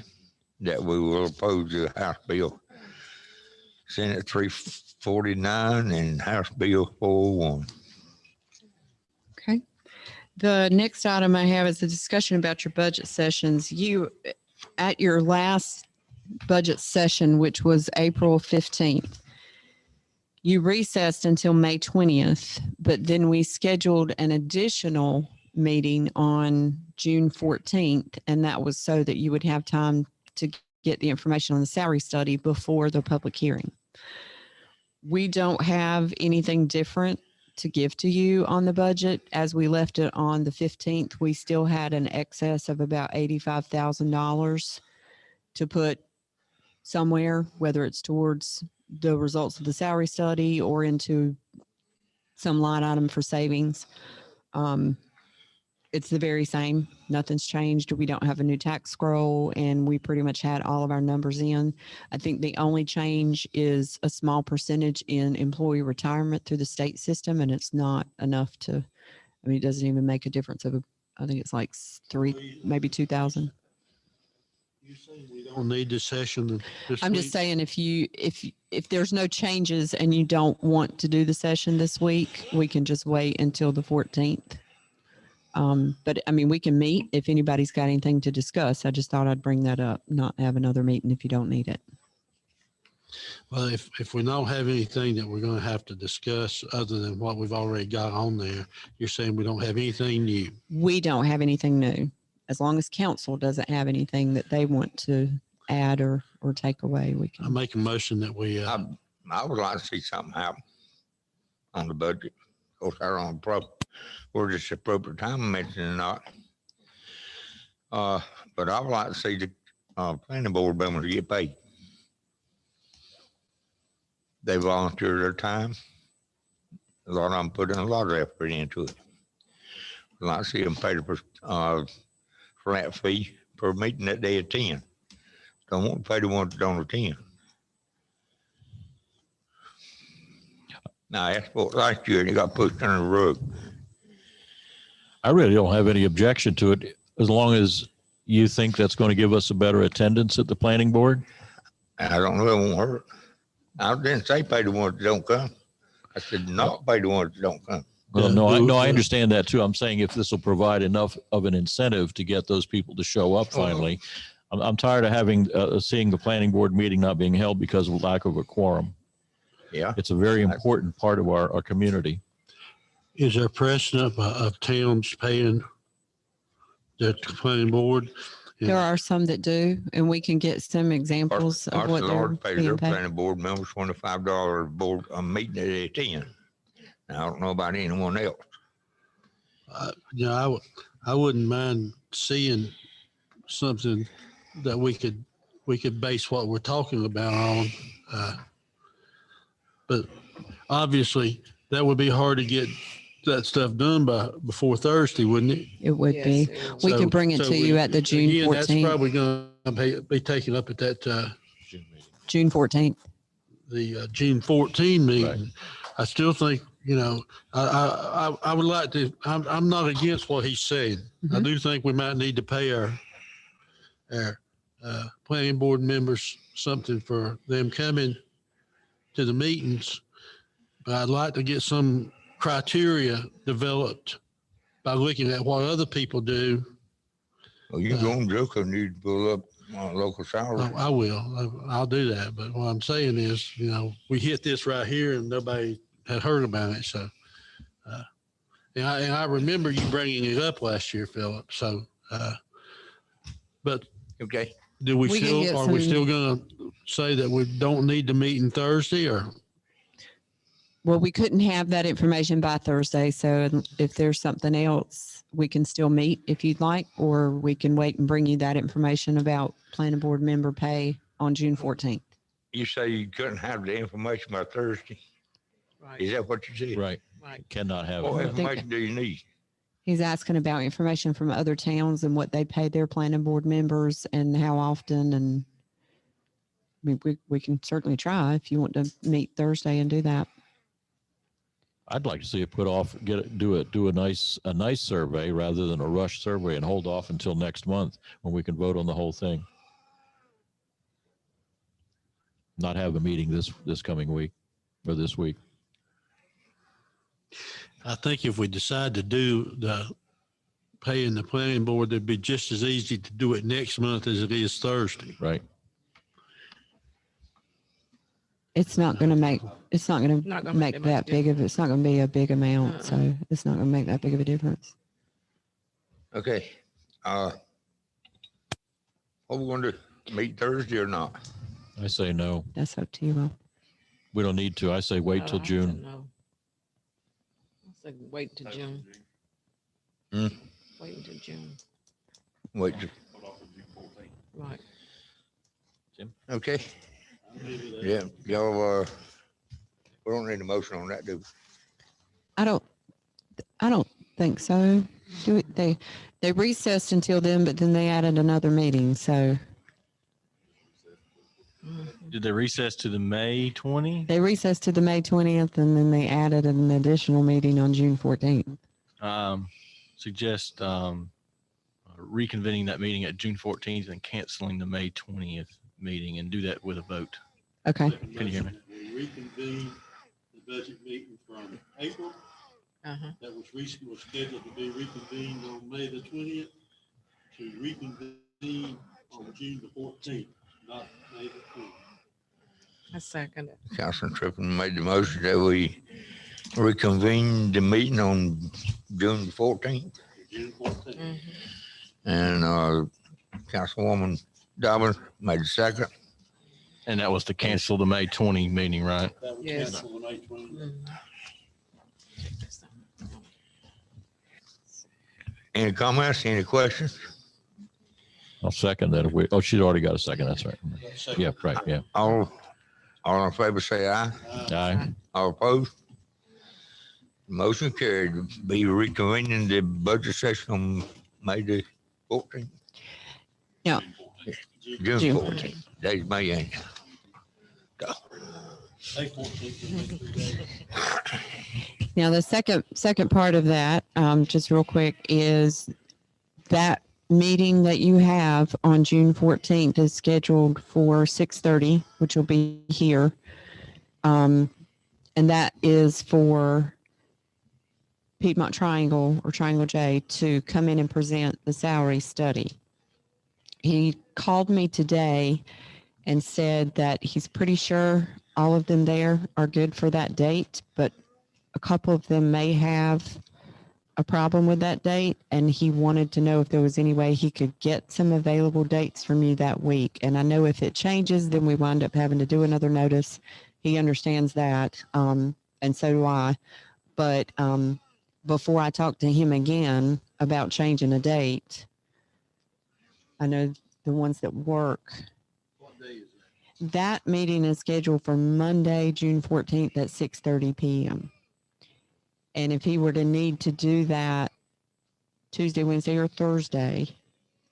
That we will oppose the House Bill. Senate 349 and House Bill 401. Okay. The next item I have is a discussion about your budget sessions. You, at your last budget session, which was April 15th, you recessed until May 20th, but then we scheduled an additional meeting on June 14th, and that was so that you would have time to get the information on the salary study before the public hearing. We don't have anything different to give to you on the budget. As we left it on the 15th, we still had an excess of about $85,000 to put somewhere, whether it's towards the results of the salary study or into some line item for savings. It's the very same. Nothing's changed. We don't have a new tax scroll, and we pretty much had all of our numbers in. I think the only change is a small percentage in employee retirement through the state system, and it's not enough to, I mean, it doesn't even make a difference of, I think it's like maybe 2,000. You saying we don't need this session this I'm week? just saying if there's no changes and you don't want to do the session this week, we can just wait until the 14th. But I mean, we can meet if anybody's got anything to discuss. I just thought I'd bring that up, not have another meeting if you don't need it. Well, if we don't have anything that we're going to have to discuss other than what we've already got on there, you're saying we don't have anything new? We don't have anything new. As long as council doesn't have anything that they want to add or take away, we I can. make a motion that we, I would like to see something happen on the budget. Of course, I don't know whether it's appropriate time to mention it or not. But I would like to see the planning board members get paid. They volunteer their time. A lot of them put in a lot of effort into it. I'd like to see them pay the flat fee per meeting that they attend. Don't want to pay the ones that don't attend. Now, I asked for it last year and it got pushed under the rug. I really don't have any objection to it as long as you think that's going to give us a better attendance at the planning board. I don't know, it won't hurt. I didn't say pay the ones that don't come. I said, not pay the ones that don't come. Well, Yeah, no, I understand that too. I'm saying if this will provide enough of an incentive to get those people to show up finally. I'm tired of having, seeing the planning board meeting not being held because of lack of a quorum. Yeah. It's a very important part of our community. Is there precedent of towns paying the planning board? There are some that do, and we can get some examples of what they're Lord pays their being paid. planning board members $25 board a meeting that they attend. Now, I don't know about anyone else. You know, I wouldn't mind seeing something that we could base what we're talking about on. But obviously, that would be hard to get that stuff done before Thursday, wouldn't it? It would be. We So- could bring it so to you at the June again, That's 14th, probably going to be taken up at that, June 14th. the June 14 meeting. Right. I still think, you know, I would like to, I'm not against what he said. I Mhm. do think we might need to pay our planning board members something for them coming to the meetings. But I'd like to get some criteria developed by looking at what other people do. Well, you go on, Joe, and you pull up local salary. I will. I'll do that. But what I'm saying is, you know, we hit this right here and nobody had heard about it. So, and I remember you bringing it up last year, Philip. So, but Okay. do we We can still, get are we some- still going to say that we don't need to meet on Thursday or? Well, we couldn't have that information by Thursday, so if there's something else, we can still meet if you'd like, or we can wait and bring you that information about planning board member pay on June 14th. You say you couldn't have the information by Thursday. Is that what you said? Right. Cannot have What it. information do you need? He's asking about information from other towns and what they pay their planning board members and how often, and I mean, we can certainly try if you want to meet Thursday and do that. I'd like to see it put off, do a nice survey rather than a rush survey and hold off until next month when we can vote on the whole thing. Not have a meeting this coming week or this week. I think if we decide to do the paying the planning board, it'd be just as easy to do it next month as it is Thursday. Right. It's not going to make make that big of, it's not going to be a big amount, so it's not going to make that big of a difference. Okay. What we going to do? Meet Thursday or not? I say no. That's up to you all. We don't need to. I say wait till June. No. Wait until June. Hmm? Wait until June. Wait. Right. Okay. Yeah, y'all, we don't need a motion on that, do we? I don't think so. They recessed until then, but then they added another meeting, so Did they recess to the May 20? they recessed to the May 20th, and then they added an additional meeting on June 14th. Suggest reconvening that meeting at June 14th and canceling the May 20th meeting and do that with a vote. Okay. Can you hear me? We reconvene the budget meeting from April. That was scheduled to be reconvened on May the 20th to reconvene on June the 14th, not May the 20th. I second it. Councilman Trippin made the motion that we reconvene the meeting on June the 14th. June 14th. And Councilwoman Dobbin made the second. And that was to cancel the May 20 meeting, right? That was Yes. canceled on May 20th. Any comments, any questions? I'll second that. If we, she's already got a second. That's right. Yeah, right. Yeah. All in favor say aye. Aye. All opposed? Motion carried. Be reconvening the budget session on May the 14th. Yeah. June June 14th. That's May, ain't it? May 14th. Now, the second part of that, just real quick, is that meeting that you have on June 14th is scheduled for 6:30, which will be here. And that is for Piedmont Triangle or Triangle J to come in and present the salary study. He called me today and said that he's pretty sure all of them there are good for that date, but a couple of them may have a problem with that date, and he wanted to know if there was any way he could get some available dates from you that week. And I know if it changes, then we wind up having to do another notice. He understands that, and so do I. But before I talk to him again about changing a date, I know the ones that work. What day is that? That meeting is scheduled for Monday, June 14th at 6:30 p.m. And if he were to need to do that Tuesday, Wednesday, or Thursday,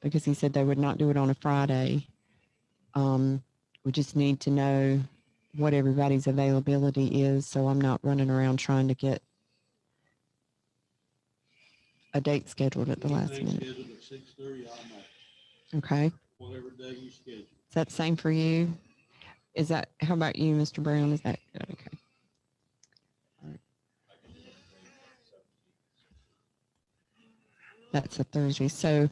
because he said they would not do it on a Friday, we just need to know what everybody's availability is, so I'm not running around trying to get a date scheduled at the last minute. Scheduled at 6:30, I'll make Okay. whatever day you schedule. Is that the same for you? Is that, how about you, Mr. Brown? Is that good? Okay. All right. That's a Thursday. So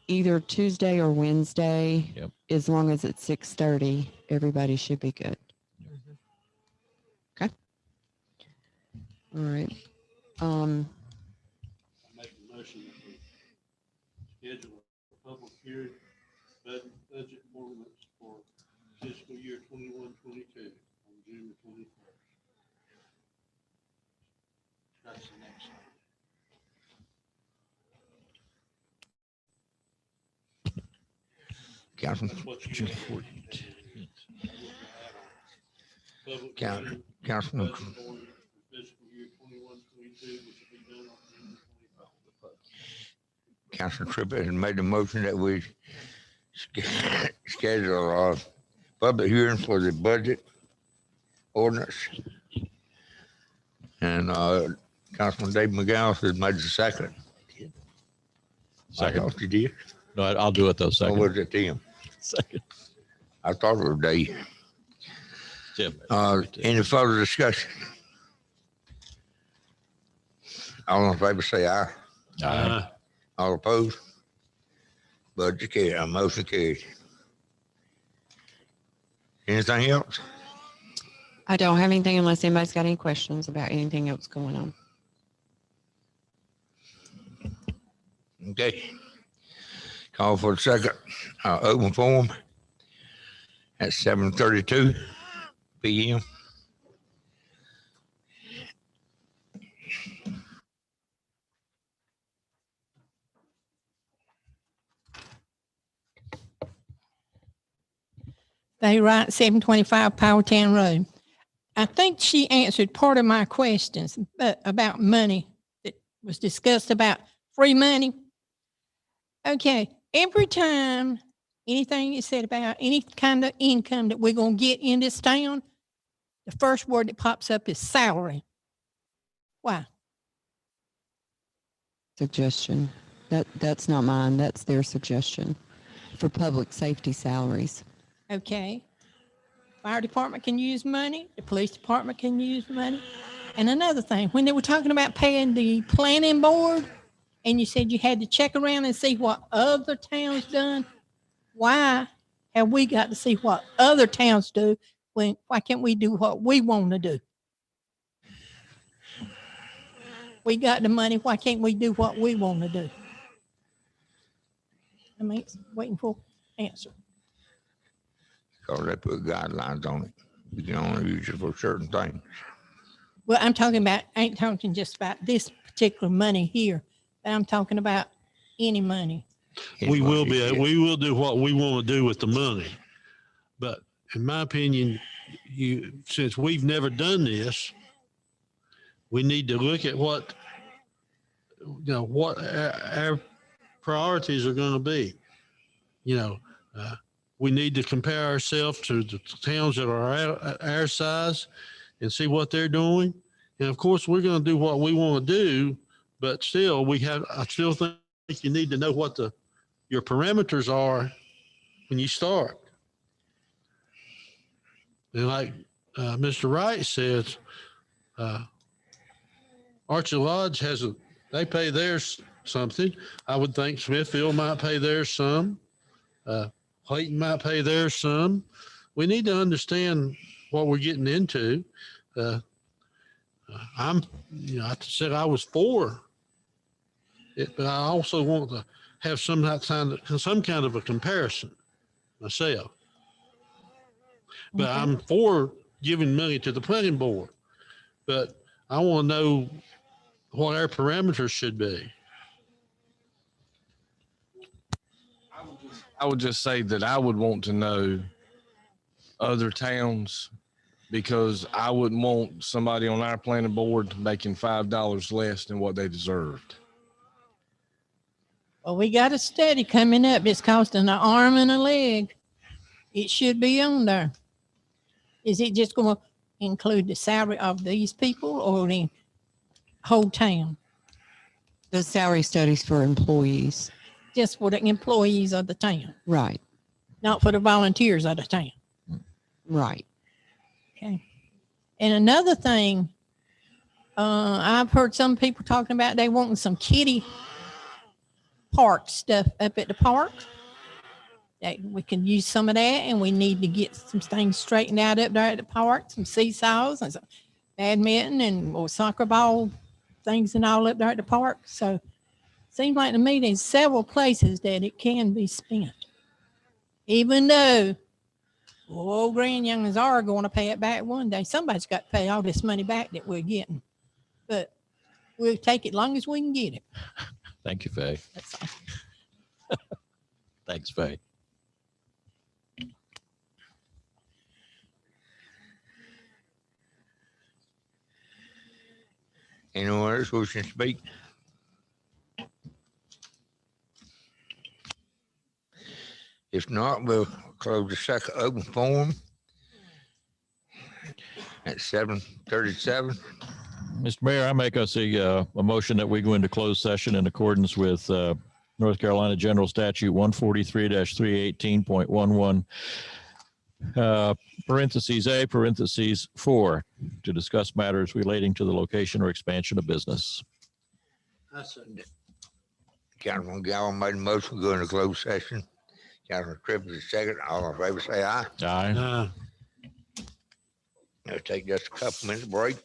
either Tuesday or Wednesday, Yep. as long as it's 6:30, everybody should be good. Okay. All right. I make a motion that we schedule a public hearing, budget ordinance for fiscal year 21-22 on June the 21st. That's the next one. Councilman, That's what you want. Public hearing, Councilman, budget ordinance for fiscal year 21-22, which will be done on June the 25th. Councilman Trippett has made the motion that we schedule a public hearing for the budget ordinance. And Councilman Dave McGowan has made the second. Second. I thought you did. No, I'll do it though. Or Second. was it Tim? Second. I thought it was Dave. Tim. Any further discussion? All in favor say aye. Aye. All opposed? Budget carried. Motion carried. Anything else? I don't have anything unless anybody's got any questions about anything else going on. Okay. Call for the second open forum at 7:32 p.m. They write 725 Powhatan Road. I think she answered part of my questions about money that was discussed about free money. Okay, every time anything is said about any kind of income that we're going to get in this town, the first word that pops up is salary. Why? Suggestion. That's not mine. That's their suggestion for public safety salaries. Okay. Fire department can use money. The police department can use money. And another thing, when they were talking about paying the planning board, and you said you had to check around and see what other towns done, why have we got to see what other towns do when, why can't we do what we want to do? We got the money, why can't we do what we want to do? I mean, it's waiting for answer. Because they put guidelines on it. You can only use it for certain things. Well, I'm talking about, I ain't talking just about this particular money here, but I'm talking about any money. We will do what we want to do with the money. But in my opinion, since we've never done this, we need to look at what our priorities are going to be. We need to compare ourselves to the towns that are our size and see what they're doing. And of course, we're going to do what we want to do, but still, I still think you need to know what your parameters are when you start. And like Mr. Wright says, Archie Lodge they pay theirs something. I would think Smithfield might pay theirs some. Clayton might pay theirs some. We need to understand what we're getting into. I said I was for it, but I also want to have some kind of a comparison myself. But Okay. I'm for giving money to the planning board, but I want to know what our parameters should be. I would just say that I would want to know other towns, because I wouldn't want somebody on our planning board making $5 less than what they deserved. Well, we got a study coming up. It's costing an arm and a leg. It should be on there. Is it just going to include the salary of these people or the whole town? The salary studies for employees. Just for the employees of the town, Right, not for the volunteers of the town. right. Okay. And another thing, I've heard some people talking about they wanting some kiddie park stuff up at the park. That we can use some of that, and we need to get some things straightened out up there at the park, some seesaws and some badminton or soccer ball things and all up there at the park. So seems like to me there's several places that it can be spent. Even though old grand youngins are going to pay it back one day. Somebody's got to pay all this money back that we're getting. But we'll take it long as we can get it. Thank you, Faye. That's all. Thanks, Faye. Anyone else wishing to speak? If not, we'll close the second open forum at 7:37. Mr. Mayor, I make us a motion that we go into closed session in accordance with North Carolina General Statute 143-318.11, parentheses A, parentheses 4, to discuss matters relating to the location or expansion of business. Councilman Gowan made a motion to go into closed session. Councilman Tripp is second. All in favor, say aye. Aye. Let's take just a couple minutes break.